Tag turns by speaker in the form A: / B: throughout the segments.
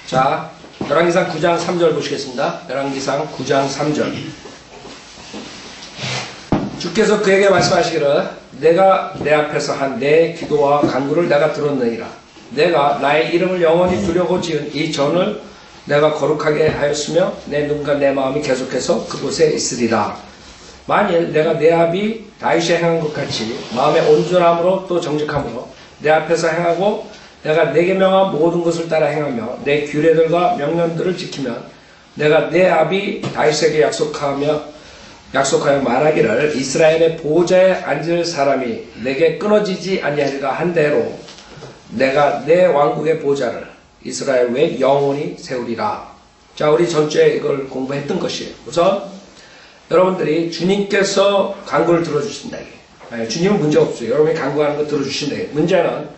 A: 자, 열왕기상 9장 3절 보시겠습니다. 열왕기상 9장 3절. 주께서 그에게 말씀하시기를 내가 내 앞에서 한 내 기도와 간구를 내가 들었느니라. 내가 나의 이름을 영원히 두려고 지은 이 전을 내가 거룩하게 하였으며 내 눈과 내 마음이 계속해서 그곳에 있으리라. 만일 내가 내 아비 다윗이 행한 것 같이 마음의 온전함으로 또 정직함으로 내 앞에서 행하고 내가 내게 명한 모든 것을 따라 행하며 내 규례들과 명령들을 지키면 내가 내 아비 다윗에게 약속하여 말하기를 이스라엘의 보좌에 앉을 사람이 내게 끊어지지 아니하리라 한 대로 내가 내 왕국의 보좌를 이스라엘 외에 영원히 세우리라. 자, 우리 전주에 이걸 공부했던 것이에요. 우선 여러분들이 주님께서 간구를 들어주신다. 주님은 문제 없어요. 여러분이 간구하는 거 들어주신다. 문제는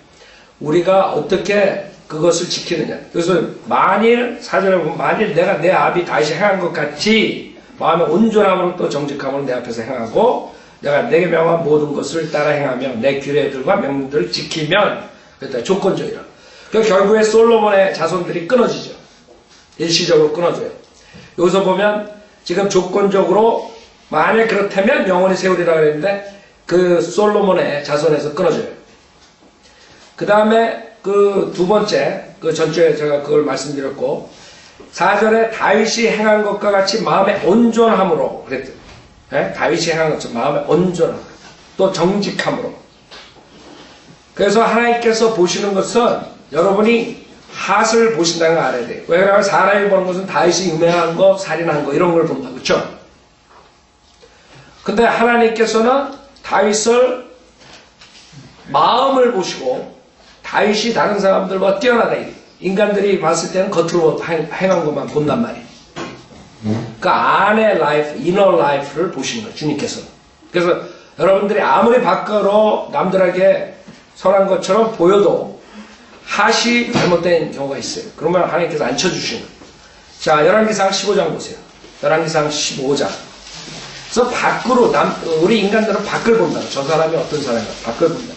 A: 우리가 어떻게 그것을 지키느냐. 그래서 만일 사전에 보면 만일 내가 내 아비 다윗이 행한 것 같이 마음의 온전함으로 또 정직함으로 내 앞에서 행하고 내가 내게 명한 모든 것을 따라 행하며 내 규례들과 명령들을 지키면 그때 조건적이라. 그러니까 결국에 솔로몬의 자손들이 끊어지죠. 일시적으로 끊어져요. 여기서 보면 지금 조건적으로 만약 그렇다면 영원히 세우리라고 했는데 그 솔로몬의 자손에서 끊어져요. 그 다음에 그 두 번째, 그 전주에 제가 그걸 말씀드렸고 4절에 다윗이 행한 것과 같이 마음의 온전함으로 그랬죠. 네? 다윗이 행한 것처럼 마음의 온전함, 또 정직함으로. 그래서 하나님께서 보시는 것은 여러분이 핫을 보신다는 걸 알아야 돼요. 왜냐하면 사람이 보는 것은 다윗이 유명한 거, 살인한 거 이런 걸 본다. 그렇죠? 근데 하나님께서는 다윗을 마음을 보시고 다윗이 다른 사람들보다 뛰어나다. 인간들이 봤을 때는 겉으로 행한 것만 본단 말이에요. 그 안의 라이프, 이너 라이프를 보시는 거예요. 주님께서는. 그래서 여러분들이 아무리 밖으로 남들에게 선한 것처럼 보여도 핫이 잘못된 경우가 있어요. 그러면 하나님께서 안 쳐주시는 거예요. 자, 열왕기상 15장 보세요. 열왕기상 15장. 그래서 밖으로 우리 인간들은 밖을 본다. 저 사람이 어떤 사람인가 밖을 본다.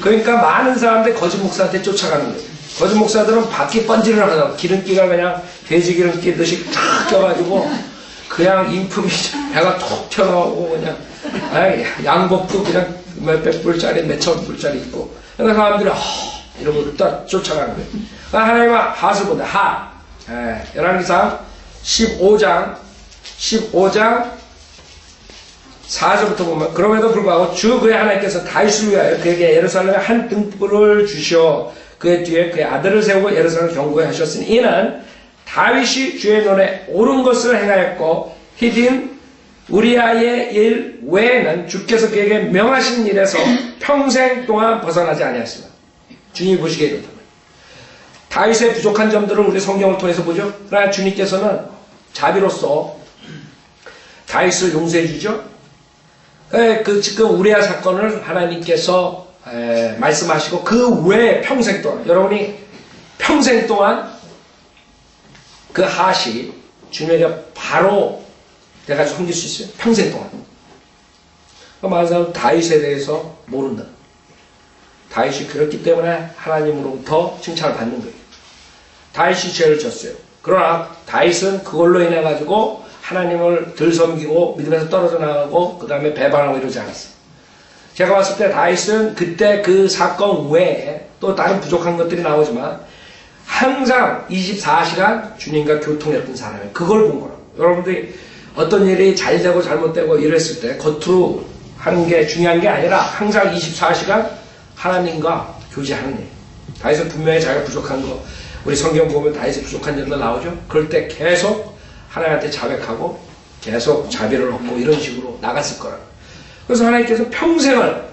A: 그러니까 많은 사람들이 거짓 목사한테 쫓아가는 거예요. 거짓 목사들은 밖이 번지를 하다가 기름기가 그냥 돼지 기름 끼듯이 탁 껴가지고 그냥 인품이 배가 톡 튀어나오고 그냥 양복도 그냥 몇백 불짜리 몇천 불짜리 입고 그러니까 사람들이 이러고 딱 쫓아가는 거예요. 그러니까 하나님은 핫을 본다. 열왕기상 15장 4절부터 보면 그럼에도 불구하고 주 그의 하나님께서 다윗을 위하여 그에게 예루살렘에 한 등불을 주시어 그의 뒤에 그의 아들을 세우고 예루살렘을 경고해 하셨으니 이는 다윗이 주의 눈에 옳은 것을 행하였고 히딘 우리아의 일 외에는 주께서 그에게 명하신 일에서 평생 동안 벗어나지 아니하였습니다. 주님이 보시기에 이렇다. 다윗의 부족한 점들을 우리 성경을 통해서 보죠. 그러나 주님께서는 자비로서 다윗을 용서해 주죠. 지금 우리아 사건을 하나님께서 말씀하시고 그 외에 평생 동안 여러분이 평생 동안 그 핫이 주님에게 바로 내가 섬길 수 있어요. 평생 동안. 말하자면 다윗에 대해서 모른다. 다윗이 그렇기 때문에 하나님으로부터 칭찬을 받는 거예요. 다윗이 죄를 졌어요. 그러나 다윗은 그걸로 인해 가지고 하나님을 덜 섬기고 믿음에서 떨어져 나가고 그 다음에 배반하고 이러지 않았어요. 제가 봤을 때 다윗은 그때 그 사건 외에 또 다른 부족한 것들이 나오지만 항상 24시간 주님과 교통했던 사람이에요. 그걸 본 거라고. 여러분들이 어떤 일이 잘 되고 잘못되고 이랬을 때 겉으로 하는 게 중요한 게 아니라 항상 24시간 하나님과 교제하는 일. 다윗은 분명히 자기가 부족한 거 우리 성경 보면 다윗의 부족한 점도 나오죠. 그럴 때 계속 하나님한테 자백하고 계속 자비를 얻고 이런 식으로 나갔을 거라고. 그래서 하나님께서 평생을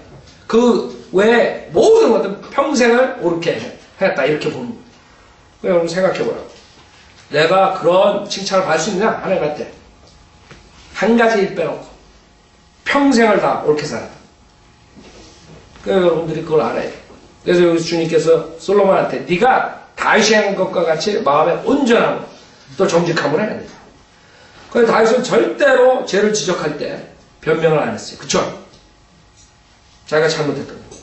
A: 그 외에 모든 것들 평생을 옳게 했다 이렇게 보는 거예요. 여러분 생각해보라고. 내가 그런 칭찬을 받을 수 있느냐 하나님한테. 한 가지 일 빼놓고 평생을 다 옳게 살았다. 그래서 여러분들이 그걸 알아야 돼요. 그래서 여기 주님께서 솔로몬한테 네가 다윗이 한 것과 같이 마음의 온전함 또 정직함을 해야 돼. 그래서 다윗은 절대로 죄를 지적할 때 변명을 안 했어요. 그쵸? 자기가 잘못했던 거예요.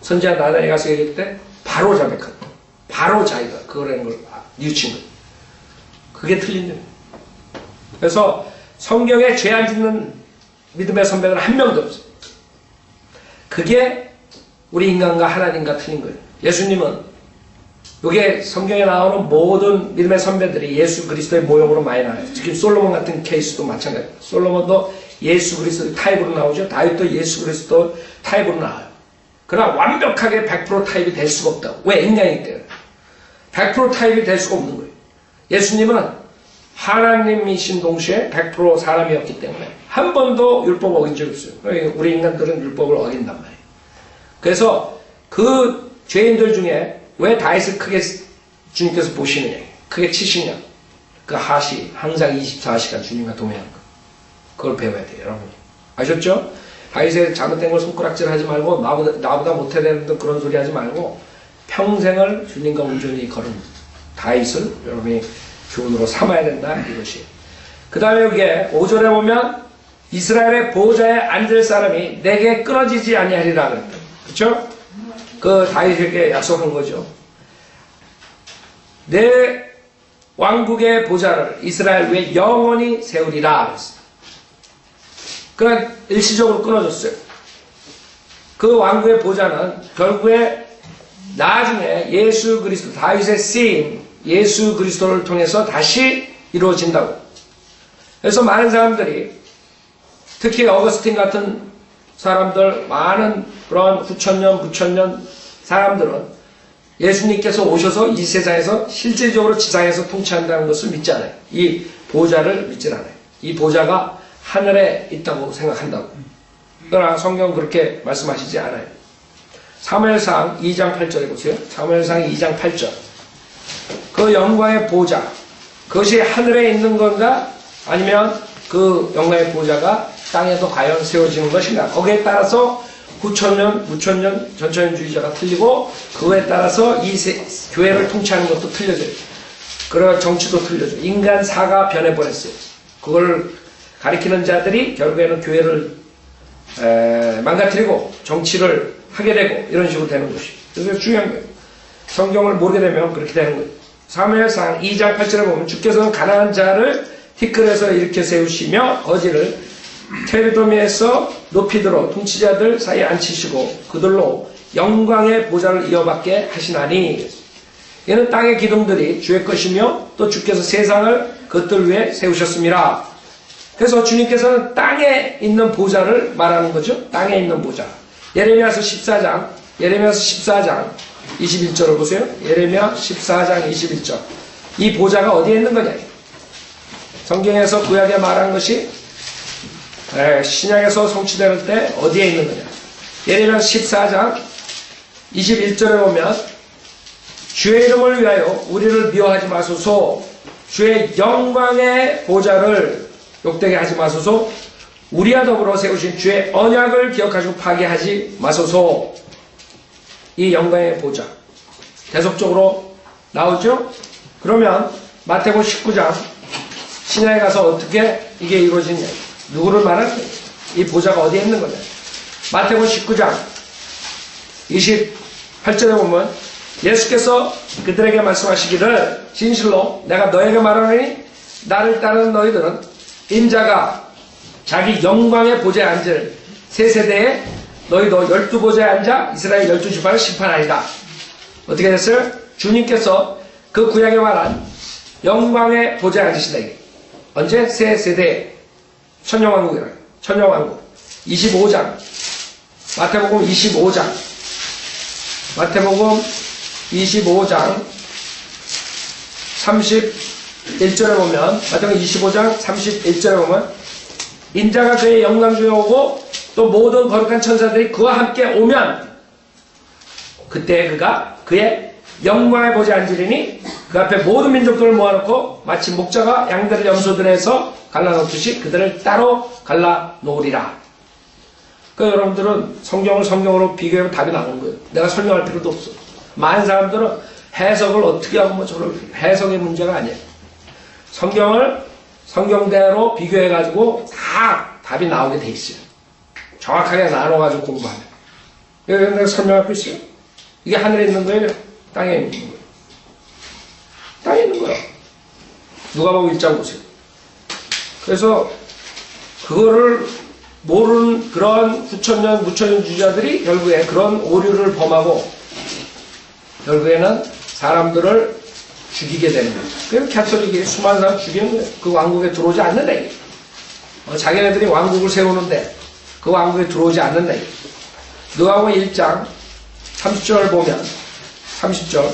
A: 선지자 나단이 가서 얘기할 때 바로 자백하고 바로 자기가 그거라는 걸 뉘우친 거예요. 그게 틀린 점이에요. 그래서 성경에 죄 안 짓는 믿음의 선배는 한 명도 없어요. 그게 우리 인간과 하나님과 틀린 거예요. 예수님은 이게 성경에 나오는 모든 믿음의 선배들이 예수 그리스도의 모형으로 많이 나와요. 특히 솔로몬 같은 케이스도 마찬가지예요. 솔로몬도 예수 그리스도의 타입으로 나오죠. 다윗도 예수 그리스도 타입으로 나와요. 그러나 완벽하게 100% 타입이 될 수가 없다고. 왜? 인간이기 때문에. 100% 타입이 될 수가 없는 거예요. 예수님은 하나님이신 동시에 100% 사람이었기 때문에 한 번도 율법을 어긴 적이 없어요. 우리 인간들은 율법을 어긴단 말이에요. 그래서 그 죄인들 중에 왜 다윗을 크게 주님께서 보시느냐, 크게 치시냐, 그 하시, 항상 24시간 주님과 동행하는 거. 그걸 배워야 돼요, 여러분. 아셨죠? 다윗의 잘못된 걸 손가락질 하지 말고, 나보다 못해야 되는데 그런 소리 하지 말고, 평생을 주님과 온전히 걸은 다윗을 여러분이 교훈으로 삼아야 된다, 이것이. 그 다음에 여기에 5절에 보면, 이스라엘의 보호자에 앉을 사람이 내게 끊어지지 아니하리라 그랬다. 그쵸? 그 다윗에게 약속한 거죠. 내 왕국의 보좌를 이스라엘 위에 영원히 세우리라 그랬어요. 그러나 일시적으로 끊어졌어요. 그 왕국의 보좌는 결국에 나중에 예수 그리스도, 다윗의 쓰임, 예수 그리스도를 통해서 다시 이루어진다고. 그래서 많은 사람들이, 특히 어거스틴 같은 사람들, 많은 그런 후천년, 부천년 사람들은 예수님께서 오셔서 이 세상에서 실질적으로 지상에서 통치한다는 것을 믿지 않아요. 이 보좌를 믿지 않아요. 이 보좌가 하늘에 있다고 생각한다고. 그러나 성경은 그렇게 말씀하시지 않아요. 사무엘상 2장 8절에 보세요. 사무엘상 2장 8절. 그 영광의 보좌, 그것이 하늘에 있는 건가? 아니면 그 영광의 보좌가 땅에도 과연 세워지는 것인가? 거기에 따라서 9천년, 9천년, 전천년주의자가 틀리고, 그거에 따라서 이 교회를 통치하는 것도 틀려져요. 그리고 정치도 틀려져요. 인간사가 변해버렸어요. 그걸 가리키는 자들이 결국에는 교회를 망가뜨리고 정치를 하게 되고 이런 식으로 되는 것이에요. 그래서 중요한 거예요. 성경을 모르게 되면 그렇게 되는 거예요. 사무엘상 2장 8절에 보면 주께서는 가난한 자를 티끌에서 일으켜 세우시며 거지를 테르도미에서 높이 들어 통치자들 사이에 앉히시고 그들로 영광의 보좌를 이어받게 하시나니. 이는 땅의 기둥들이 주의 것이며 또 주께서 세상을 그것들 위에 세우셨습니다. 그래서 주님께서는 땅에 있는 보좌를 말하는 거죠. 땅에 있는 보좌. 예레미야서 14장 21절을 보세요. 예레미야 14장 21절. 이 보좌가 어디에 있는 거냐? 성경에서 구약에 말한 것이 신약에서 성취될 때 어디에 있는 거냐? 예레미야 14장 21절에 보면 주의 이름을 위하여 우리를 미워하지 마소서, 주의 영광의 보좌를 욕되게 하지 마소서, 우리와 더불어 세우신 주의 언약을 기억하시고 파괴하지 마소서. 이 영광의 보좌 계속적으로 나오죠. 그러면 마태복음 19장 신약에 가서 어떻게 이게 이루어지냐, 누구를 말하는 거예요? 이 보좌가 어디에 있는 거냐? 마태복음 19장 28절에 보면 예수께서 그들에게 말씀하시기를 진실로 내가 너에게 말하노니 나를 따르는 너희들은 인자가 자기 영광의 보좌에 앉을 새 세대에 너희도 12보좌에 앉아 이스라엘 12지파를 심판하리라. 어떻게 됐어요? 주님께서 그 구약에 말한 영광의 보좌에 앉으신다. 언제? 새 세대에 천년왕국이라. 천년왕국 25장 마태복음 25장 31절에 보면, 마태복음 25장 31절에 보면 인자가 그의 영광 중에 오고 또 모든 거룩한 천사들이 그와 함께 오면 그때 그가 그의 영광의 보좌에 앉으리니 그 앞에 모든 민족들을 모아놓고 마치 목자가 양들을 염소들에서 갈라놓듯이 그들을 따로 갈라놓으리라. 그러니까 여러분들은 성경을 성경으로 비교하면 답이 나오는 거예요. 내가 설명할 필요도 없어. 많은 사람들은 해석을 어떻게 하고 뭐 저럴, 해석의 문제가 아니에요. 성경을 성경대로 비교해가지고 다 답이 나오게 돼 있어요. 정확하게 나눠가지고 공부하면. 여기 내가 설명할 거 있어요. 이게 하늘에 있는 거예요? 땅에 있는 거예요? 땅에 있는 거예요. 누가복음 1장 보세요. 그래서 그거를 모르는 그런 후천년, 무천년주의자들이 결국에 그런 오류를 범하고 결국에는 사람들을 죽이게 되는 거죠. 그래서 캐톨릭이 수많은 사람 죽이는 거예요. 그 왕국에 들어오지 않는다. 자기네들이 왕국을 세우는데 그 왕국에 들어오지 않는다. 누가복음 1장 30절 보면 30절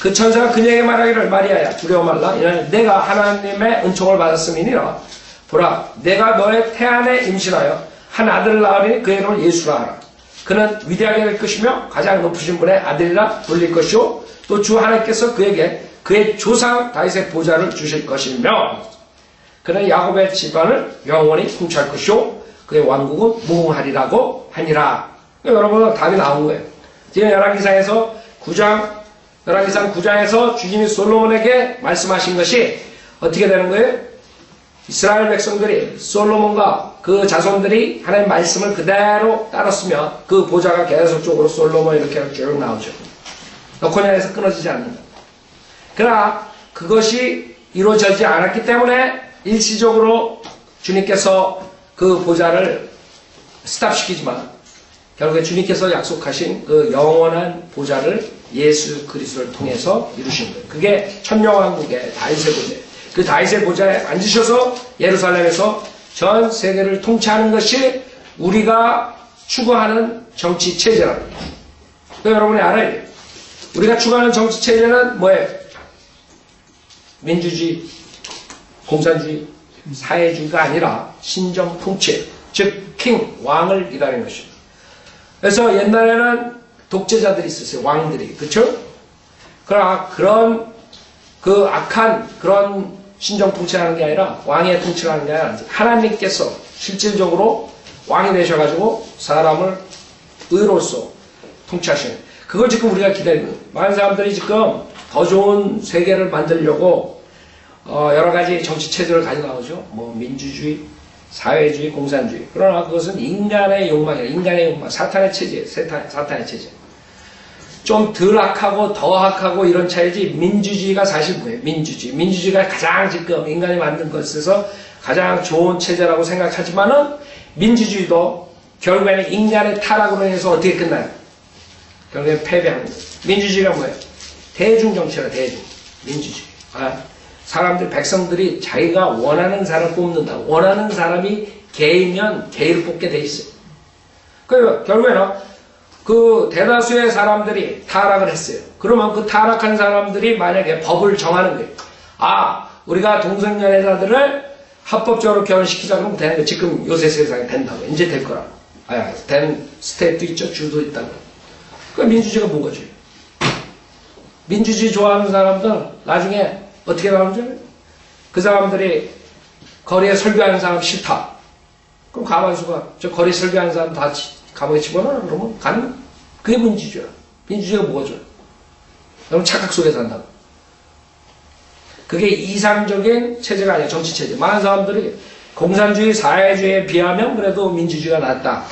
A: 그 천사가 그녀에게 말하기를 마리아야 두려워 말라 이는 내가 하나님의 은총을 받았음이니라 보라 내가 너의 태안에 임신하여 한 아들을 낳으니 그 이름을 예수라 하라 그는 위대하게 될 것이며 가장 높으신 분의 아들이라 불릴 것이요 또 주 하나님께서 그에게 그의 조상 다윗의 보좌를 주실 것이며 그는 야곱의 집안을 영원히 통치할 것이요 그의 왕국은 무궁하리라고 하니라. 여러분 답이 나온 거예요. 지금 열왕기상에서 9장에서 주님이 솔로몬에게 말씀하신 것이 어떻게 되는 거예요? 이스라엘 백성들이 솔로몬과 그 자손들이 하나님의 말씀을 그대로 따랐으면 그 보좌가 계속적으로 솔로몬 이렇게 쭉 나오죠. 여코냐에서 끊어지지 않는다. 그러나 그것이 이루어지지 않았기 때문에 일시적으로 주님께서 그 보좌를 스탑시키지만 결국에 주님께서 약속하신 그 영원한 보좌를 예수 그리스도를 통해서 이루신 거예요. 그게 천년왕국의 다윗의 보좌예요. 그 다윗의 보좌에 앉으셔서 예루살렘에서 전 세계를 통치하는 것이 우리가 추구하는 정치 체제라는 거예요. 여러분이 알아야 돼요. 우리가 추구하는 정치 체제는 뭐예요? 민주주의, 공산주의, 사회주의가 아니라 신정 통치, 즉 킹, 왕을 기다리는 것입니다. 그래서 옛날에는 독재자들이 있었어요. 왕들이. 그렇죠? 그러나 그런 그 악한 그런 신정 통치하는 게 아니라 왕의 통치를 하는 게 아니라 하나님께서 실질적으로 왕이 되셔가지고 사람을 의로서 통치하시는 그걸 지금 우리가 기다리는 거예요. 많은 사람들이 지금 더 좋은 세계를 만들려고 여러 가지 정치 체제를 가지고 나오죠. 뭐 민주주의, 사회주의, 공산주의. 그러나 그것은 인간의 욕망이에요. 인간의 욕망, 사탄의 체제예요. 사탄의 체제. 좀 덜 악하고 더 악하고 이런 차이지 민주주의가 사실 뭐예요? 민주주의가 가장 지금 인간이 만든 것에서 가장 좋은 체제라고 생각하지만은 민주주의도 결국에는 인간의 타락으로 인해서 어떻게 끝나요? 결국엔 패배하는 거예요. 민주주의가 뭐예요? 대중정치라 대중. 민주주의. 사람들, 백성들이 자기가 원하는 사람을 뽑는다. 원하는 사람이 개이면 개를 뽑게 돼 있어요. 그러니까 결국에는 그 대다수의 사람들이 타락을 했어요. 그러면 그 타락한 사람들이 만약에 법을 정하는 거예요. 우리가 동성연애자들을 합법적으로 결혼시키자 그러면 되는 거예요. 지금 요새 세상에 된다고. 이제 될 거라고. 된 스테이트도 있죠. 주도 있다고. 그 민주주의가 뭐가죠? 민주주의 좋아하는 사람들 나중에 어떻게 나오는지 알아요? 그 사람들이 거리에 설교하는 사람 싫다. 그럼 가만수가 저 거리 설교하는 사람 다 감옥에 집어넣어. 그러면 가는 그게 민주주의야. 민주주의가 뭐죠? 여러분 착각 속에 산다고. 그게 이상적인 체제가 아니야. 정치 체제. 많은 사람들이 공산주의, 사회주의에 비하면 그래도 민주주의가 낫다.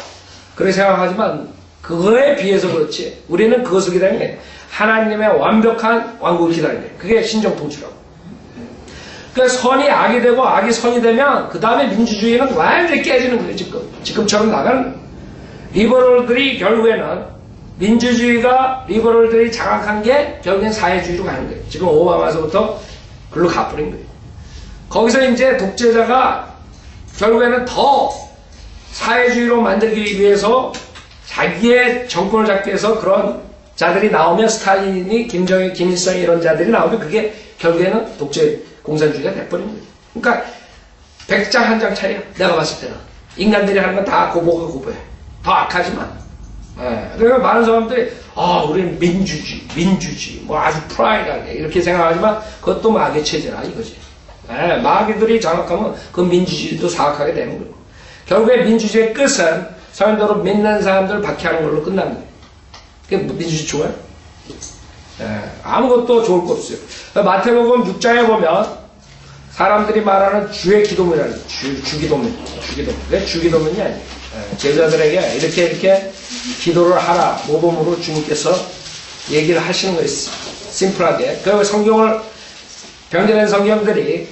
A: 그렇게 생각하지만 그거에 비해서 그렇지. 우리는 그것을 기다리는 게 하나님의 완벽한 왕국을 기다리는 거예요. 그게 신정통치라고. 그러니까 선이 악이 되고 악이 선이 되면 그 다음에 민주주의는 완전히 깨지는 거예요. 지금처럼 나가는 거예요. 리버럴들이 결국에는 민주주의가 리버럴들이 장악한 게 결국엔 사회주의로 가는 거예요. 지금 오바마서부터 글로 가버린 거예요. 거기서 이제 독재자가 결국에는 더 사회주의로 만들기 위해서 자기의 정권을 잡기 위해서 그런 자들이 나오면 스탈린이, 김정일, 김일성이 이런 자들이 나오면 그게 결국에는 독재 공산주의가 돼버린 거예요. 그러니까 100장 한 장 차이야. 내가 봤을 때는. 인간들이 하는 건 다 고보해. 더 악하지만. 그러니까 많은 사람들이 우리는 민주주의, 뭐 아주 프라이드하게 이렇게 생각하지만 그것도 마귀의 체제라 이거지. 마귀들이 장악하면 그 민주주의도 사악하게 되는 거예요. 결국에 민주주의의 끝은 서양대로 믿는 사람들 박해하는 걸로 끝나는 거예요. 그게 민주주의 좋아요? 아무것도 좋을 거 없어요. 마태복음 6장에 보면 사람들이 말하는 주의 기도문이라는 주기도문. 왜 주기도문이 아니에요? 제자들에게 이렇게 기도를 하라 모범으로 주님께서 얘기를 하시는 거예요. 심플하게. 그 성경을 병제된 성경들이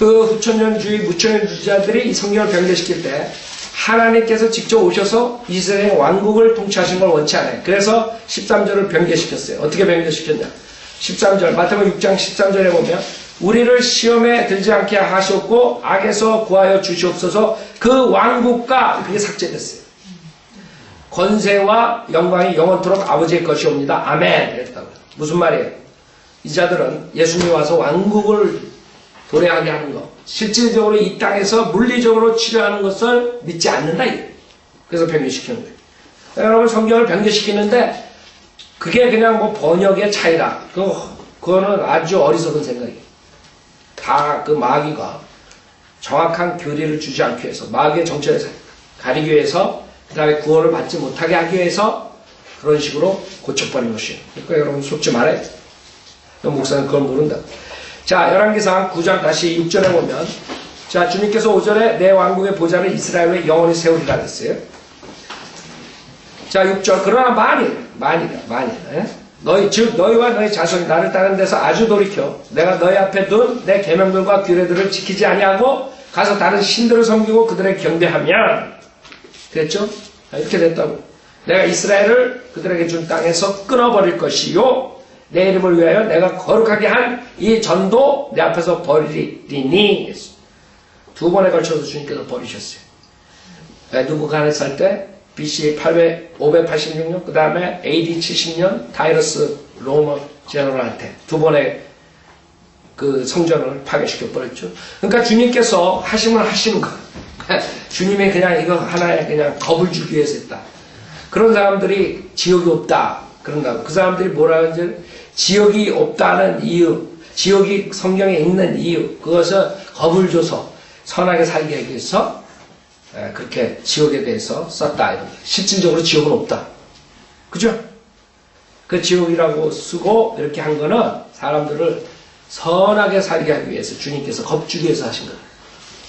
A: 그 후천년주의, 무천년주의자들이 이 성경을 변개시킬 때 하나님께서 직접 오셔서 이스라엘 왕국을 통치하신 걸 원치 않아요. 그래서 13절을 변개시켰어요. 어떻게 변개시켰냐? 13절, 마태복음 6장 13절에 보면 우리를 시험에 들지 않게 하셨고 악에서 구하여 주시옵소서. 그 왕국과 그게 삭제됐어요. 권세와 영광이 영원토록 아버지의 것이옵니다. 아멘. 이랬다고. 무슨 말이에요? 이 자들은 예수님이 와서 왕국을 도래하게 하는 것, 실질적으로 이 땅에서 물리적으로 치료하는 것을 믿지 않는다. 그래서 변개시키는 거예요. 여러분 성경을 변개시키는데 그게 그냥 뭐 번역의 차이다. 그거는 아주 어리석은 생각이에요. 다 그 마귀가 정확한 교리를 주지 않기 위해서, 마귀의 정체를 가리기 위해서, 그 다음에 구원을 받지 못하게 하기 위해서 그런 식으로 고쳐버린 것이에요. 그러니까 여러분 속지 말아야 돼요. 목사는 그걸 모른다. 자, 열왕기상 9장 다시 6절에 보면, 자, 주님께서 5절에 내 왕국의 보좌를 이스라엘에 영원히 세우리라 그랬어요. 자, 6절. 그러나 만일. 즉 너희와 너희 자손이 나를 따르는 데서 아주 돌이켜 내가 너희 앞에 둔 내 계명들과 규례들을 지키지 아니하고 가서 다른 신들을 섬기고 그들의 경배하면, 그랬죠? 이렇게 됐다고. 내가 이스라엘을 그들에게 준 땅에서 끊어버릴 것이요 내 이름을 위하여 내가 거룩하게 한 이 전도 내 앞에서 버리리니. 두 번에 걸쳐서 주님께서 버리셨어요. 누부갓네살 때 BC 586년, 그 다음에 AD 70년 다이러스 로마 제너럴한테 두 번의 그 성전을 파괴시켜 버렸죠. 그러니까 주님께서 하심을 하시는 거예요. 주님이 그냥 이거 하나에 그냥 겁을 주기 위해서 했다. 그런 사람들이 지옥이 없다 그런다고. 그 사람들이 뭐라 하는지, 지옥이 없다는 이유, 지옥이 성경에 있는 이유, 그것을 겁을 줘서 선하게 살게 하기 위해서 그렇게 지옥에 대해서 썼다. 실질적으로 지옥은 없다. 그죠? 그 지옥이라고 쓰고 이렇게 한 거는 사람들을 선하게 살게 하기 위해서 주님께서 겁주기 위해서 하신 거예요.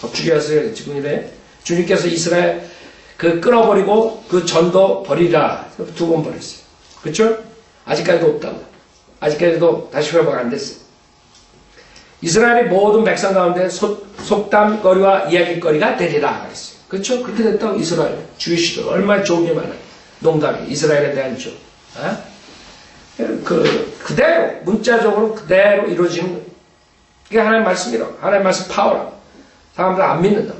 A: 겁주기 위해서 지금 이래 주님께서 이스라엘 그 끊어버리고 그 전도 버리라. 두 번 버렸어요. 그렇죠? 아직까지도 없다고. 아직까지도 다시 회복 안 됐어요. 이스라엘의 모든 백성 가운데 속담거리와 이야기거리가 되리라 그랬어요. 그렇죠? 그렇게 됐다고. 이스라엘 주이시들 얼마나 좋은 게 많아요. 농담이 이스라엘에 대한 주. 그대로 문자적으로 그대로 이루어지는 거예요. 그게 하나님의 말씀이라고. 하나님의 말씀 파워라고. 사람들 안 믿는다.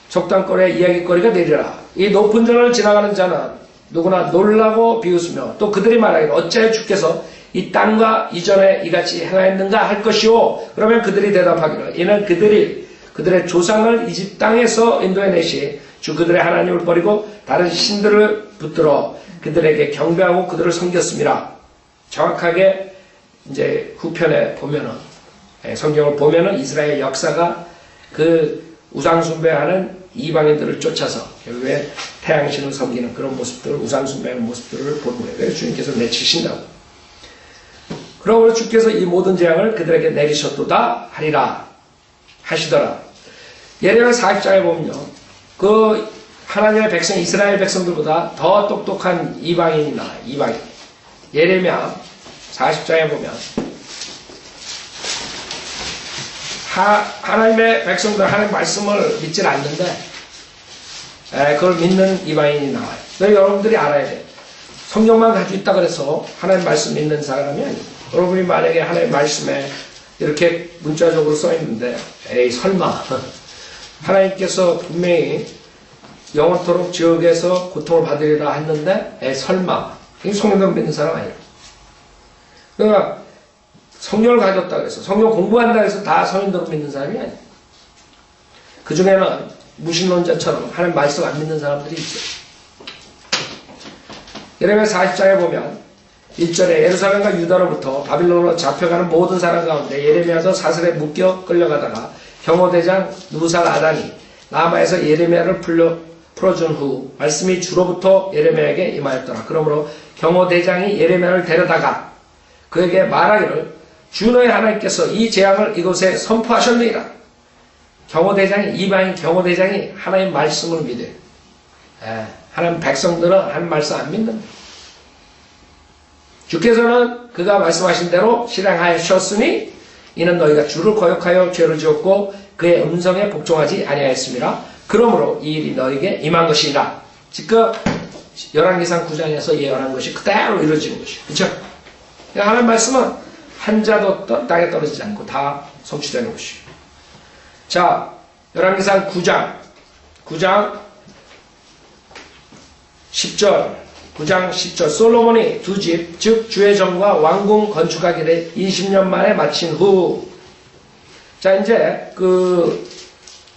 A: 속담거리와 이야기거리가 되리라. 이 높은 전을 지나가는 자는 누구나 놀라고 비웃으며 또 그들이 말하기를 어찌하여 주께서 이 땅과 이전에 이같이 행하였는가 할 것이오. 그러면 그들이 대답하기를 이는 그들의 조상을 이집 땅에서 인도해내시 주 그들의 하나님을 버리고 다른 신들을 붙들어 그들에게 경배하고 그들을 섬겼습니다. 정확하게 이제 후편에 보면은, 성경을 보면은 이스라엘 역사가 그 우상숭배하는 이방인들을 쫓아서 결국에 태양신을 섬기는 그런 모습들을, 우상숭배하는 모습들을 보는 거예요. 그래서 주님께서 내치신다고. 그러므로 주께서 이 모든 재앙을 그들에게 내리셨도다 하시더라. 예레미야 40장에 보면요, 그 하나님의 백성, 이스라엘 백성들보다 더 똑똑한 이방인이 나와요. 이방인. 예레미야 40장에 보면 하나님의 백성들 하나님의 말씀을 믿질 않는데 그걸 믿는 이방인이 나와요. 여러분들이 알아야 돼요. 성경만 가지고 있다 그래서 하나님 말씀 믿는 사람이 아니에요. 여러분이 만약에 하나님 말씀에 이렇게 문자적으로 써있는데 에이 설마 하나님께서 분명히 영원토록 지옥에서 고통을 받으리라 했는데 에이 설마 성경 믿는 사람 아니에요. 그러니까 성경을 가졌다 그래서 성경 공부한다 해서 다 성인들을 믿는 사람이 아니에요. 그 중에는 무신론자처럼 하나님 말씀 안 믿는 사람들이 있어요. 예레미야 40장에 보면 1절에 예루살렘과 유다로부터 바빌론으로 잡혀가는 모든 사람 가운데 예레미야도 사슬에 묶여 끌려가다가 경호대장 누부살아단이 라마에서 예레미야를 풀어준 후 말씀이 주로부터 예레미야에게 임하였더라. 그러므로 경호대장이 예레미야를 데려다가 그에게 말하기를 주 너의 하나님께서 이 재앙을 이곳에 선포하셨느니라. 경호대장이, 이방인 경호대장이 하나님 말씀을 믿어요. 하나님 백성들은 하나님 말씀 안 믿는 거예요. 주께서는 그가 말씀하신 대로 실행하셨으니 이는 너희가 주를 거역하여 죄를 지었고 그의 음성에 복종하지 아니하였습니다. 그러므로 이 일이 너희에게 임한 것이니라. 지금 열왕기상 9장에서 예언한 것이 그대로 이루어지는 것이에요. 그렇죠? 하나님 말씀은 한 자도 땅에 떨어지지 않고 다 성취되는 것이에요. 자, 열왕기상 9장 10절 9장 10절 솔로몬이 두 집, 즉 주의 전과 왕궁 건축하기를 20년 만에 마친 후. 자, 이제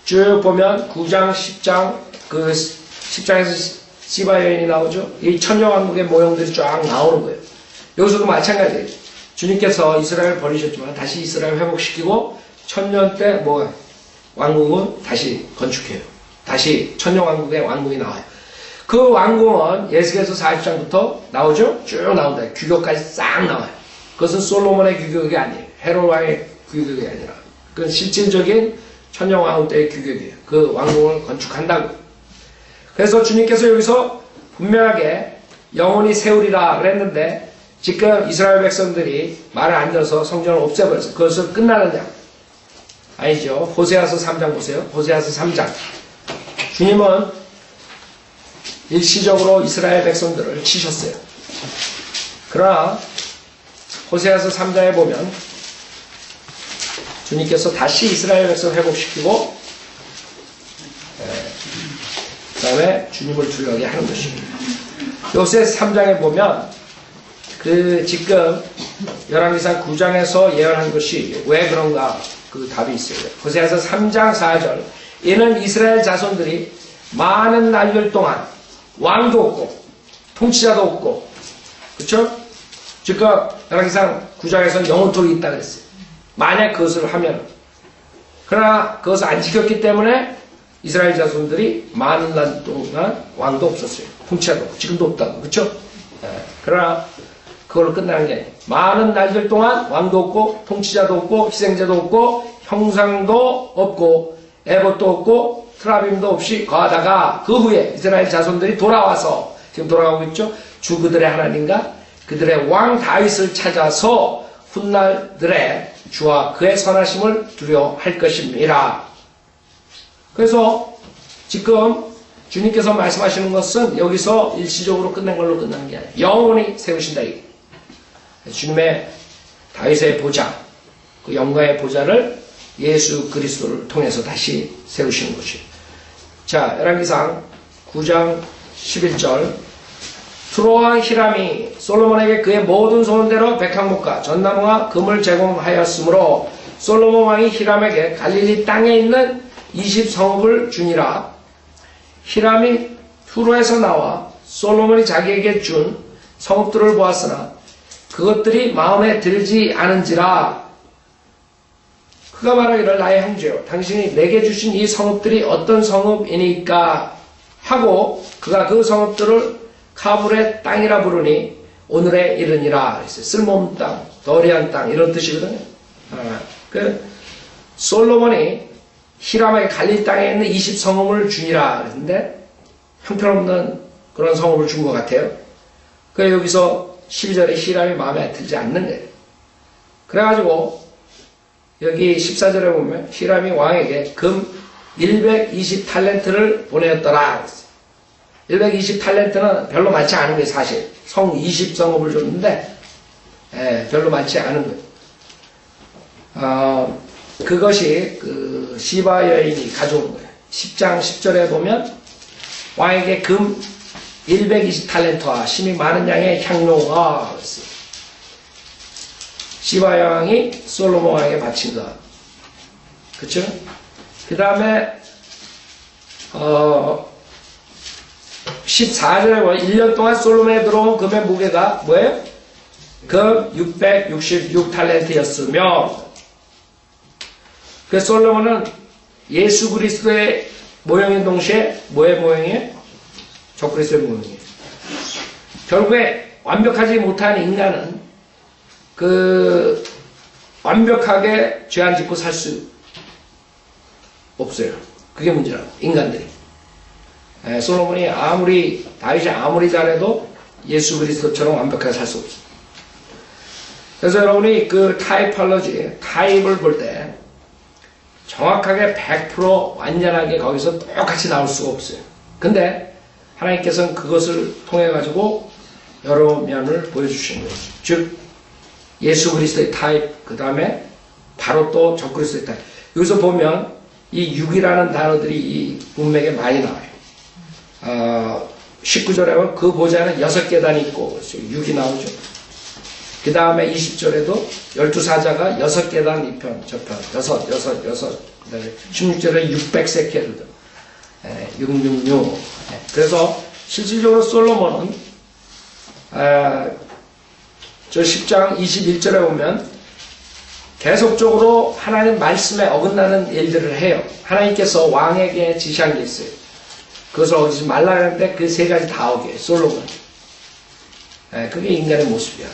A: 쭉 보면 9장 10장 10장에서 시바 여인이 나오죠. 이 천녀왕국의 모형들이 쫙 나오는 거예요. 여기서도 마찬가지예요. 주님께서 이스라엘을 버리셨지만 다시 이스라엘을 회복시키고 천년 때 왕궁은 다시 건축해요. 다시 천년왕국의 왕궁이 나와요. 그 왕궁은 예수께서 40장부터 나오죠? 쭉 나온다. 규격까지 싹 나와요. 그것은 솔로몬의 규격이 아니에요. 헤롯 왕의 규격이 아니라. 그건 실질적인 천년왕국 때의 규격이에요. 그 왕궁을 건축한다고. 그래서 주님께서 여기서 분명하게 영원히 세우리라 그랬는데 지금 이스라엘 백성들이 말을 안 들어서 성전을 없애버렸어요. 그것을 끝나느냐? 아니죠. 호세아서 3장 보세요. 호세아서 3장. 주님은 일시적으로 이스라엘 백성들을 치셨어요. 그러나 호세아서 3장에 보면 주님께서 다시 이스라엘 백성을 회복시키고 그 다음에 주님을 두려워하게 하는 것입니다. 호세아서 3장에 보면 지금 열왕기상 9장에서 예언한 것이 왜 그런가 그 답이 있어요. 호세아서 3장 4절 이는 이스라엘 자손들이 많은 날들 동안 왕도 없고 통치자도 없고 그렇죠? 지금 열왕기상 9장에서는 영원토록 있다 그랬어요. 만약 그것을 하면 그러나 그것을 안 지켰기 때문에 이스라엘 자손들이 많은 날 동안 왕도 없었어요. 통치자도 없고 지금도 없다고 그렇죠? 그러나 그걸로 끝나는 게 아니에요. 많은 날들 동안 왕도 없고 통치자도 없고 희생자도 없고 형상도 없고 에봇도 없고 트라빔도 없이 거하다가 그 후에 이스라엘 자손들이 돌아와서 지금 돌아가고 있죠. 주 그들의 하나님과 그들의 왕 다윗을 찾아서 훗날들의 주와 그의 선하심을 두려워할 것입니다. 그래서 지금 주님께서 말씀하시는 것은 여기서 일시적으로 끝낸 걸로 끝나는 게 아니에요. 영원히 세우신다. 주님의 다윗의 보좌, 그 영광의 보좌를 예수 그리스도를 통해서 다시 세우시는 것이에요. 자, 열왕기상 9장 11절 트로와 히람이 솔로몬에게 그의 모든 소원대로 백향목과 전나무와 금을 제공하였으므로 솔로몬 왕이 히람에게 갈릴리 땅에 있는 20성읍을 주니라. 히람이 투로에서 나와 솔로몬이 자기에게 준 성읍들을 보았으나 그것들이 마음에 들지 않은지라. 그가 말하기를 나의 형제여 당신이 내게 주신 이 성읍들이 어떤 성읍이니까 하고 그가 그 성읍들을 카불의 땅이라 부르니 오늘에 이르니라 그랬어요. 쓸모없는 땅, 더리한 땅 이런 뜻이거든요. 솔로몬이 히람에게 갈릴 땅에 있는 20성읍을 주니라 그랬는데 형편없는 그런 성읍을 준 것 같아요. 그래서 여기서 12절에 히람이 마음에 들지 않는 거예요. 그래가지고 여기 14절에 보면 히람이 왕에게 금 120탈렌트를 보내었더라. 120탈렌트는 별로 많지 않은 거예요. 사실 성 20성읍을 줬는데 별로 많지 않은 거예요. 그것이 그 시바 여인이 가져온 거예요. 10장 10절에 보면 왕에게 금 120탈렌트와 심히 많은 양의 향료와 그랬어요. 시바 왕이 솔로몬 왕에게 바친 것. 그쵸? 그 다음에 14절에 보면 1년 동안 솔로몬에 들어온 금의 무게가 뭐예요? 금 666탈렌트였으며 그 솔로몬은 예수 그리스도의 모형인 동시에 뭐의 모형이에요? 적그리스도의 모형이에요. 결국에 완벽하지 못한 인간은 완벽하게 죄 안 짓고 살 수 없어요. 그게 문제라고. 인간들이. 솔로몬이 다윗이 아무리 잘해도 예수 그리스도처럼 완벽하게 살 수 없어요. 그래서 여러분이 그 타입올로지, 타입을 볼 때 정확하게 100% 완전하게 거기서 똑같이 나올 수가 없어요. 근데 하나님께서는 그것을 통해 가지고 여러 면을 보여주시는 거예요. 즉 예수 그리스도의 타입, 그 다음에 바로 또 적그리스도의 타입. 여기서 보면 이 6이라는 단어들이 이 문맥에 많이 나와요. 19절에 보면 그 보좌는 6계단이 있고 6이 나오죠. 그 다음에 20절에도 12사자가 6계단 2편, 저편, 6. 그 다음에 16절에 600세켈, 666. 그래서 실질적으로 솔로몬은 저 10장 21절에 보면 계속적으로 하나님 말씀에 어긋나는 일들을 해요. 하나님께서 왕에게 지시한 게 있어요. 그것을 어기지 말라 하는데 그 세 가지 다 어겨요. 솔로몬. 그게 인간의 모습이야.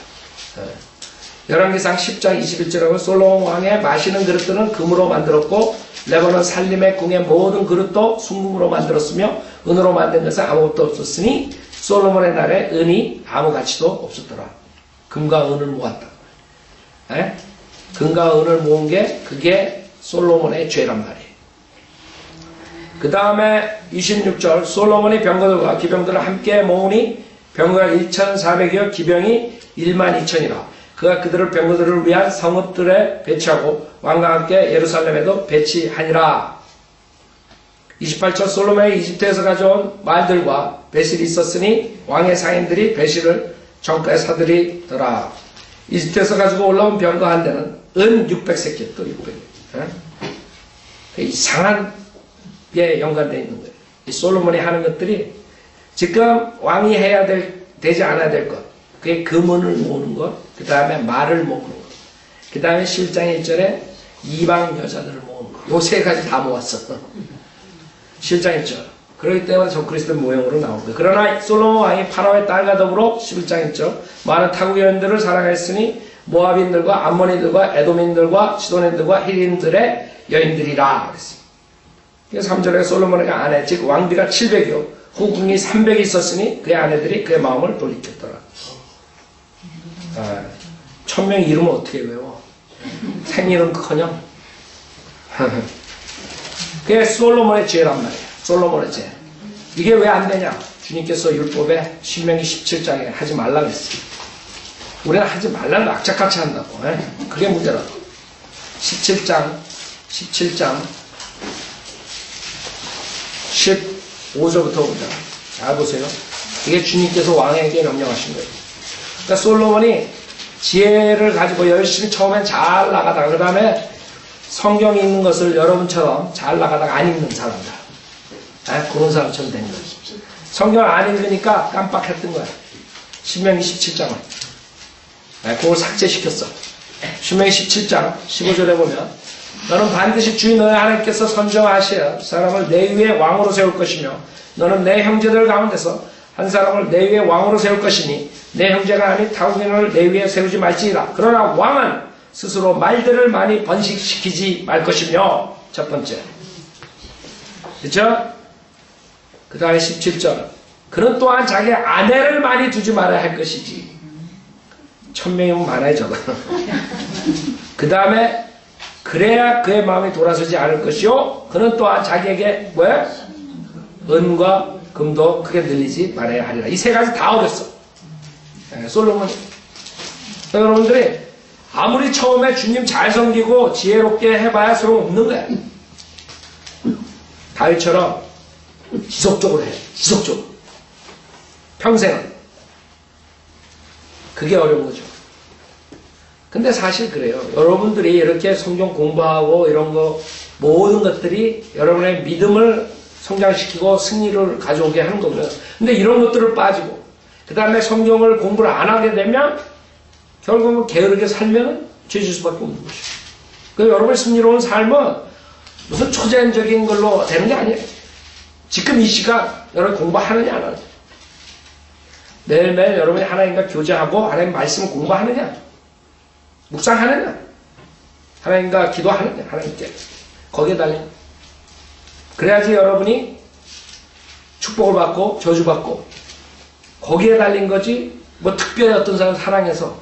A: 열왕기상 10장 21절에 보면 솔로몬 왕의 마시는 그릇들은 금으로 만들었고 레바논 살림의 궁의 모든 그릇도 순금으로 만들었으며 은으로 만든 것은 아무것도 없었으니 솔로몬의 날에 은이 아무 가치도 없었더라. 금과 은을 모았다. 금과 은을 모은 게 그게 솔로몬의 죄란 말이에요. 그 다음에 26절 솔로몬이 병거들과 기병들을 함께 모으니 병거가 1,400여 기병이 12,000이라. 그가 그들을 병거들을 위한 성읍들에 배치하고 왕과 함께 예루살렘에도 배치하니라. 28절 솔로몬이 이집트에서 가져온 말들과 배실이 있었으니 왕의 상인들이 배실을 정가에 사들이더라. 이집트에서 가지고 올라온 병거 한 대는 은 600세켈, 또 600. 이상한 게 연관되어 있는 거예요. 이 솔로몬이 하는 것들이 지금 왕이 해야 되지 않아야 될 것. 그게 금은을 모으는 것, 그 다음에 말을 모으는 것, 그 다음에 실장 1절에 이방 여자들을 모으는 것. 요 세 가지 다 모았어. 실장 1절. 그렇기 때문에 적그리스도 모형으로 나온 거예요. 그러나 솔로몬 왕이 파라오의 딸과 더불어 11장 1절 많은 타국 여인들을 사랑했으니 모압인들과 암몬인들과 에돔인들과 시돈인들과 히린들의 여인들이라 그랬습니다. 3절에 솔로몬의 아내 즉 왕비가 700이요 후궁이 300이 있었으니 그의 아내들이 그의 마음을 돌이켰더라. 1000명 이름을 어떻게 외워? 생일은커녕 그게 솔로몬의 죄란 말이에요. 솔로몬의 죄. 이게 왜 안 되냐? 주님께서 율법에 신명기 17장에 하지 말라고 했어요. 우리는 하지 말라고 악착같이 한다고. 그게 문제라고. 17장 15절부터 보자. 잘 보세요. 이게 주님께서 왕에게 명령하신 거예요. 그러니까 솔로몬이 지혜를 가지고 열심히 처음엔 잘 나가다가 그 다음에 성경이 있는 것을 여러분처럼 잘 나가다가 안 읽는 사람들. 그런 사람처럼 된 거예요. 성경을 안 읽으니까 깜빡했던 거야. 신명기 17장을. 그걸 삭제시켰어. 신명기 17장 15절에 보면 너는 반드시 주인 너의 하나님께서 선정하시어 사람을 내 위에 왕으로 세울 것이며 너는 내 형제들 가운데서 한 사람을 내 위에 왕으로 세울 것이니 내 형제가 아닌 타국인을 내 위에 세우지 말지니라. 그러나 왕은 스스로 말들을 많이 번식시키지 말 것이며 첫 번째. 그렇죠? 그 다음에 17절 그는 또한 자기 아내를 많이 두지 말아야 할 것이지. 1000명이면 많아져도. 그 다음에 그래야 그의 마음이 돌아서지 않을 것이요 그는 또한 자기에게 뭐야? 은과 금도 크게 늘리지 말아야 하리라. 이 세 가지 다 어겼어. 솔로몬이. 여러분들이 아무리 처음에 주님 잘 섬기고 지혜롭게 해봐야 소용없는 거야. 다윗처럼 지속적으로 해. 지속적으로. 평생은. 그게 어려운 거죠. 근데 사실 그래요. 여러분들이 이렇게 성경 공부하고 이런 거 모든 것들이 여러분의 믿음을 성장시키고 승리를 가져오게 하는 거고요. 근데 이런 것들을 빠지고 그 다음에 성경을 공부를 안 하게 되면 결국은 게으르게 살면 죄질 수밖에 없는 것이죠. 그래서 여러분의 승리로운 삶은 무슨 초자연적인 걸로 되는 게 아니에요. 지금 이 시간 여러분 공부하느냐 안 하느냐. 매일매일 여러분이 하나님과 교제하고 하나님 말씀을 공부하느냐 묵상하느냐 하나님과 기도하느냐 하나님께 거기에 달려. 그래야지 여러분이 축복을 받고 저주받고 거기에 달린 거지 뭐 특별히 어떤 사람 사랑해서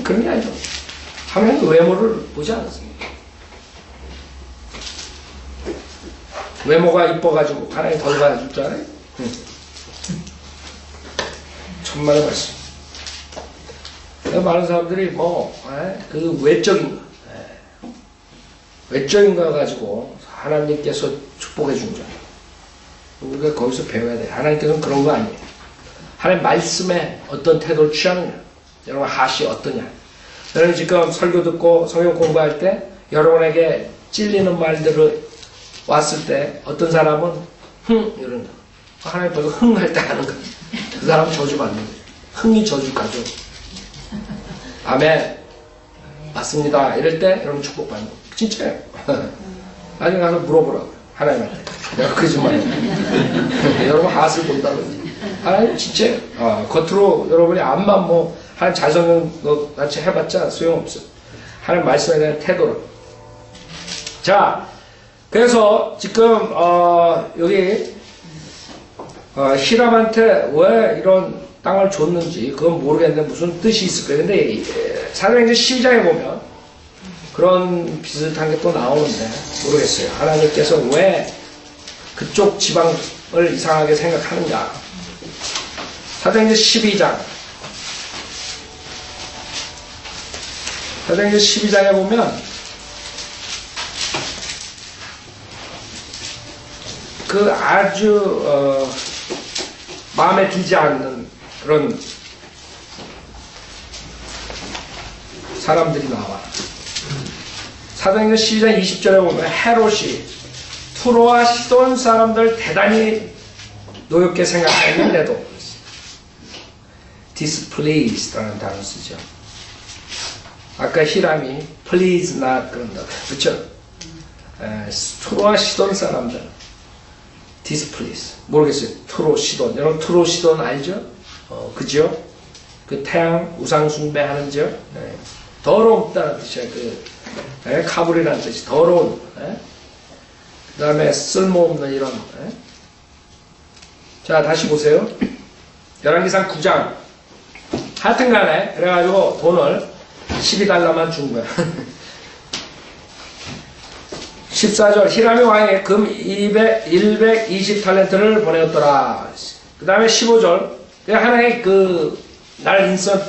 A: 그런 게 아니죠. 하나님은 외모를 보지 않았습니다. 외모가 이뻐가지고 하나님 덜 받아줄 줄 알아요? 천만의 말씀. 많은 사람들이 그 외적인 거, 외적인 거 가지고 하나님께서 축복해 준 거예요. 우리가 거기서 배워야 돼요. 하나님께서는 그런 거 아니에요. 하나님 말씀에 어떤 태도를 취하느냐. 여러분 하시 어떠냐. 여러분 지금 설교 듣고 성경 공부할 때 여러분에게 찔리는 말들을 왔을 때 어떤 사람은 이런다. 하나님 벌써 할 때 하는 거예요. 그 사람은 저주받는 거예요. 흥이 저주 가죠. 아멘. 맞습니다. 이럴 때 여러분 축복받는 거예요. 진짜예요. 나중에 가서 물어보라고요. 하나님한테. 내가 거짓말이에요. 여러분 하스를 본다고. 하나님 진짜예요. 겉으로 여러분이 암만 하나님 잘성경 것 같이 해봤자 소용없어요. 하나님 말씀에 대한 태도로. 자, 그래서 지금 여기 히람한테 왜 이런 땅을 줬는지 그건 모르겠는데 무슨 뜻이 있을 거예요. 근데 사도행전 12장에 보면 그런 비슷한 게 또 나오는데 모르겠어요. 하나님께서 왜 그쪽 지방을 이상하게 생각하는가. 사도행전 12장 사도행전 12장에 보면 그 아주 마음에 들지 않는 그런 사람들이 나와. 사도행전 12장 20절에 보면 헤롯이 투로와 시돈 사람들 대단히 노엽게 생각했는데도 displeased라는 단어 쓰죠. 아까 히람이 please not 그런다. 그렇죠? 투로와 시돈 사람들 displeased. 모르겠어요. 투로 시돈. 여러분 투로 시돈 알죠? 그죠? 그 태양 우상 숭배하는 지역. 더럽다는 뜻이야. 카불이라는 뜻이 더러운. 그 다음에 쓸모없는 이런. 자 다시 보세요. 열왕기상 9장. 하여튼간에 그래가지고 돈을 12달러만 준 거야. 14절 히람이 왕에게 금 120탈렌트를 보내었더라. 그 다음에 15절 하나의 날 인선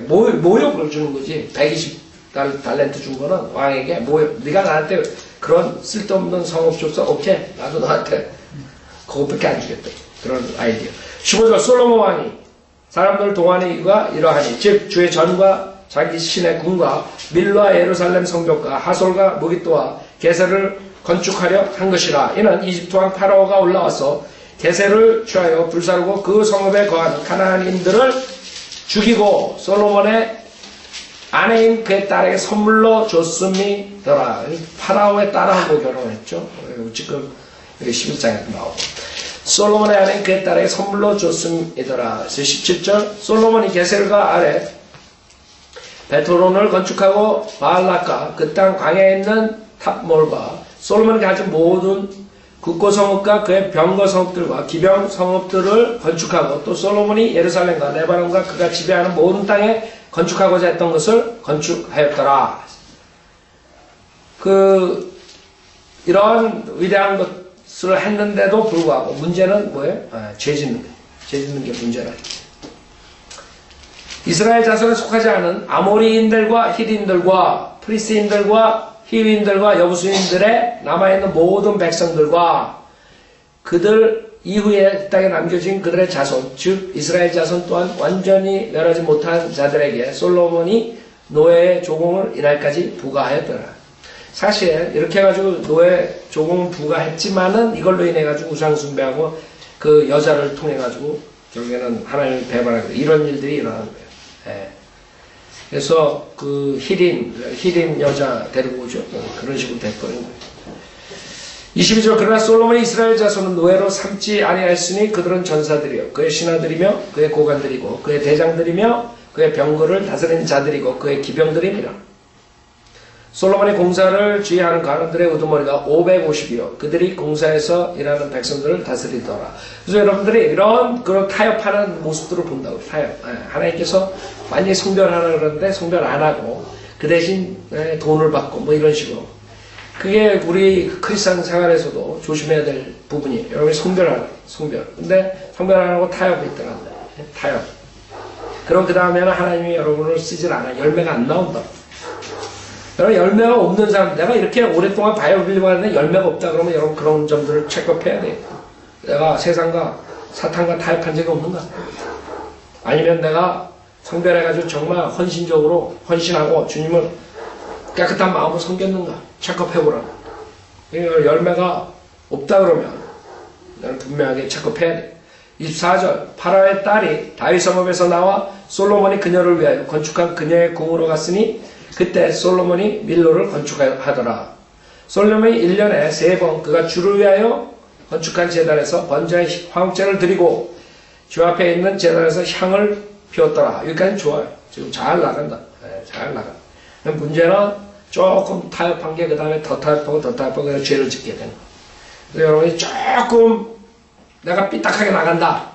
A: 모욕을 주는 거지. 120달렌트 준 거는 왕에게 모욕. 네가 나한테 그런 쓸데없는 성업 줬어? 오케이. 나도 너한테 그것밖에 안 주겠다. 그런 아이디어. 15절 솔로몬 왕이 사람들 동안의 이유가 이러하니 즉 주의 전과 자기 신의 궁과 밀로와 예루살렘 성벽과 하솔과 무기또와 게셀을 건축하려 한 것이라. 이는 이집트 왕 파라오가 올라와서 게셀을 취하여 불사르고 그 성읍에 거하는 가나안인들을 죽이고 솔로몬의 아내인 그의 딸에게 선물로 줬음이더라. 파라오의 딸하고 결혼했죠. 지금 여기 11장에도 나오고 솔로몬의 아내인 그의 딸에게 선물로 줬음이더라. 17절 솔로몬이 게셀과 아래 베토론을 건축하고 바알락과 그 땅 광야에 있는 탑몰과 솔로몬이 가진 모든 국고 성읍과 그의 병거 성읍들과 기병 성읍들을 건축하고 또 솔로몬이 예루살렘과 레바논과 그가 지배하는 모든 땅에 건축하고자 했던 것을 건축하였더라. 이런 위대한 것을 했는데도 불구하고 문제는 뭐예요? 죄 짓는 거예요. 죄 짓는 게 문제라. 이스라엘 자손에 속하지 않은 아모리인들과 히딘들과 프리스인들과 히위인들과 여부수인들의 남아있는 모든 백성들과 그들 이후에 땅에 남겨진 그들의 자손, 즉 이스라엘 자손 또한 완전히 멸하지 못한 자들에게 솔로몬이 노예의 조공을 이날까지 부과하였더라. 사실 이렇게 해가지고 노예 조공을 부과했지만은 이걸로 인해가지고 우상숭배하고 그 여자를 통해가지고 결국에는 하나님을 배반하고 이런 일들이 일어나는 거예요. 그래서 히린 여자 데리고 오죠. 그런 식으로 됐거든요. 22절 그러나 솔로몬이 이스라엘 자손은 노예로 삼지 아니하였으니 그들은 전사들이요 그의 신하들이며 그의 고관들이고 그의 대장들이며 그의 병거를 다스리는 자들이고 그의 기병들입니다. 솔로몬이 공사를 지휘하는 관원들의 우두머리가 550이요. 그들이 공사에서 일하는 백성들을 다스리더라. 그래서 여러분들이 이런 그런 타협하는 모습들을 본다고. 타협. 하나님께서 완전히 성별하라 그러는데 성별 안 하고 그 대신 돈을 받고 뭐 이런 식으로. 그게 우리 크리스찬 생활에서도 조심해야 될 부분이에요. 여러분이 성별하라. 성별. 근데 성별 안 하고 타협이 있더라고요. 타협. 그럼 그 다음에는 하나님이 여러분을 쓰질 않아. 열매가 안 나온다. 여러분 열매가 없는 사람, 내가 이렇게 오랫동안 바이블 하는데 열매가 없다 그러면 여러분 그런 점들을 체크해야 돼요. 내가 세상과 사탄과 타협한 적이 없는가? 아니면 내가 성별해가지고 정말 헌신적으로 헌신하고 주님을 깨끗한 마음으로 섬겼는가? 체크해보라고. 열매가 없다 그러면 나는 분명하게 체크해야 돼. 24절 파라오의 딸이 다윗 성읍에서 나와 솔로몬이 그녀를 위하여 건축한 그녀의 궁으로 갔으니 그때 솔로몬이 밀로를 건축하더라. 솔로몬이 1년에 3번 그가 주를 위하여 건축한 제단에서 번제의 화목제를 드리고 주 앞에 있는 제단에서 향을 피웠더라. 여기까지는 좋아요. 지금 잘 나간다. 잘 나가. 문제는 조금 타협한 게 그 다음에 더 타협하고 더 타협하고 그래서 죄를 짓게 되는 거예요. 그래서 여러분이 조금 내가 삐딱하게 나간다.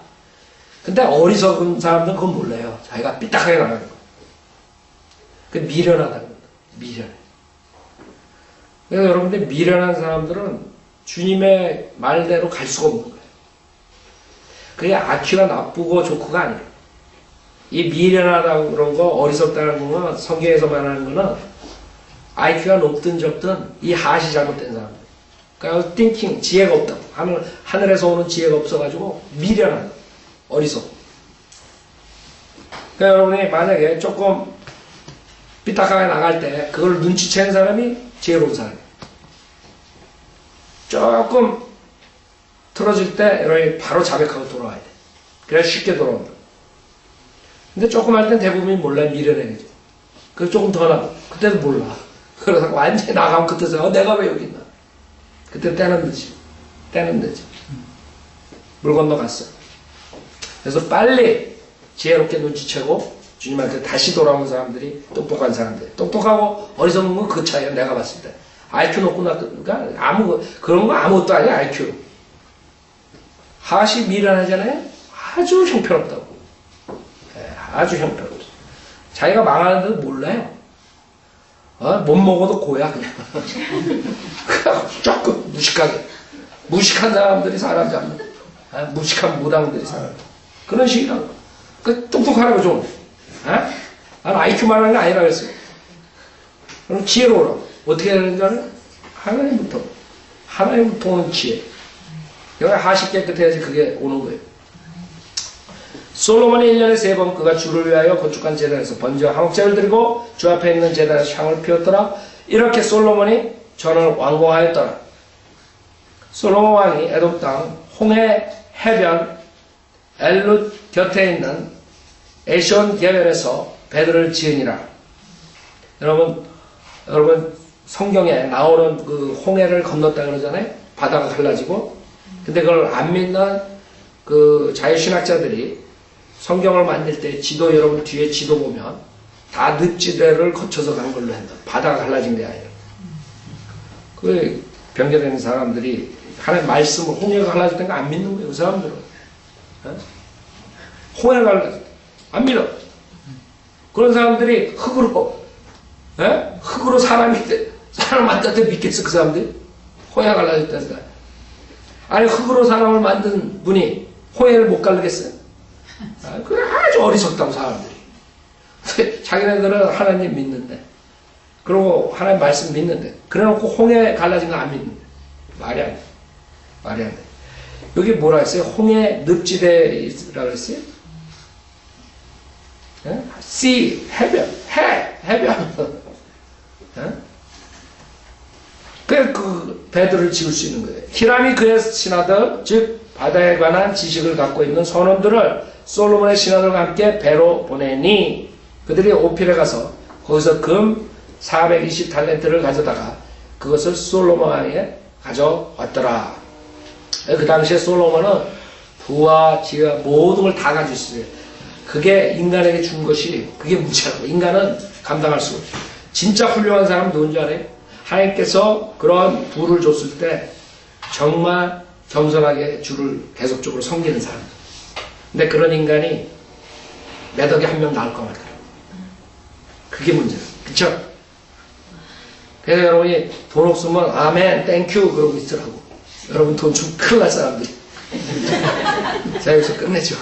A: 근데 어리석은 사람들은 그건 몰라요. 자기가 삐딱하게 나가는 거. 그 미련하다는 겁니다. 미련해. 그래서 여러분들 미련한 사람들은 주님의 말대로 갈 수가 없는 거예요. 그게 악취가 나쁘고 좋고가 아니에요. 이 미련하다고 그런 거, 어리석다는 거는 성경에서 말하는 거는 IQ가 높든 적든 이 하시 잘못된 사람들. 그러니까 thinking, 지혜가 없다. 하늘에서 오는 지혜가 없어가지고 미련한, 어리석. 그러니까 여러분이 만약에 조금 삐딱하게 나갈 때 그걸 눈치채는 사람이 지혜로운 사람이에요. 조금 틀어질 때 여러분이 바로 자백하고 돌아와야 돼. 그래야 쉽게 돌아온다. 근데 조금 할 땐 대부분이 몰라요. 미련해가지고. 그 조금 더 나가. 그때도 몰라. 그러다가 완전히 나가면 그때서 내가 왜 여기 있나. 그때 때는 늦지. 때는 늦지. 물 건너갔어. 그래서 빨리 지혜롭게 눈치채고 주님한테 다시 돌아온 사람들이 똑똑한 사람들. 똑똑하고 어리석은 건 그 차이야. 내가 봤을 때. IQ 높고 낮고가 그런 거 아무것도 아니야. IQ. 하시 미련하잖아요. 아주 형편없다고. 아주 형편없어. 자기가 망하는데도 몰라요. 못 먹어도 고야 그냥. 조금 무식하게. 무식한 사람들이 사람 잡는. 무식한 무당들이 사람. 그런 식이라고. 그 똑똑하라고 좀. 난 IQ 말하는 게 아니라 그랬어요. 그럼 지혜로우라고. 어떻게 해야 되는지 알아요? 하나님부터. 하나님부터 오는 지혜. 여기 하시 깨끗해야지 그게 오는 거예요. 솔로몬이 1년에 3번 그가 주를 위하여 건축한 제단에서 번제와 화목제를 드리고 주 앞에 있는 제단에서 향을 피웠더라. 이렇게 솔로몬이 전을 완공하였더라. 솔로몬 왕이 에돔 땅 홍해 해변 엘룻 곁에 있는 에시온 계열에서 배들을 지으니라. 여러분 성경에 나오는 그 홍해를 건넜다 그러잖아요. 바다가 갈라지고. 근데 그걸 안 믿는 그 자유신학자들이 성경을 만들 때 지도 여러분 뒤에 지도 보면 다 늪지대를 거쳐서 간 걸로 한다. 바다가 갈라진 게 아니라. 그 변개되는 사람들이 하나님 말씀을 홍해가 갈라질 때가 안 믿는 거예요. 그 사람들은. 홍해가 갈라질 때 안 믿어. 그런 사람들이 흙으로 흙으로 사람 만들 때 믿겠어 그 사람들이? 홍해가 갈라졌다니까. 아니 흙으로 사람을 만든 분이 홍해를 못 갈르겠어요? 그래 아주 어리석다고 사람들이. 자기네들은 하나님 믿는데 그리고 하나님 말씀 믿는데 그래놓고 홍해 갈라진 거 안 믿는데 말이 안 돼. 말이 안 돼. 여기 뭐라 했어요? 홍해 늪지대라고 했어요? sea, 해변. 그 배들을 지을 수 있는 거예요. 히람이 그의 신하들, 즉 바다에 관한 지식을 갖고 있는 선원들을 솔로몬의 신하들과 함께 배로 보내니 그들이 오필에 가서 거기서 금 420달란트를 가져다가 그것을 솔로몬 왕에게 가져왔더라. 그 당시에 솔로몬은 부와 지혜와 모든 걸 다 가지고 있어요. 그게 인간에게 준 것이 그게 문제라고. 인간은 감당할 수 없어요. 진짜 훌륭한 사람은 누군지 알아요? 하나님께서 그런 부를 줬을 때 정말 겸손하게 주를 계속적으로 섬기는 사람. 근데 그런 인간이 매덕이 한 명 나올 것 같아요. 그게 문제예요. 그쵸? 그래서 여러분이 돈 없으면 아멘, 땡큐 그러고 있더라고. 여러분 돈 좀 큰일 날 사람들이. 자, 여기서 끝내죠.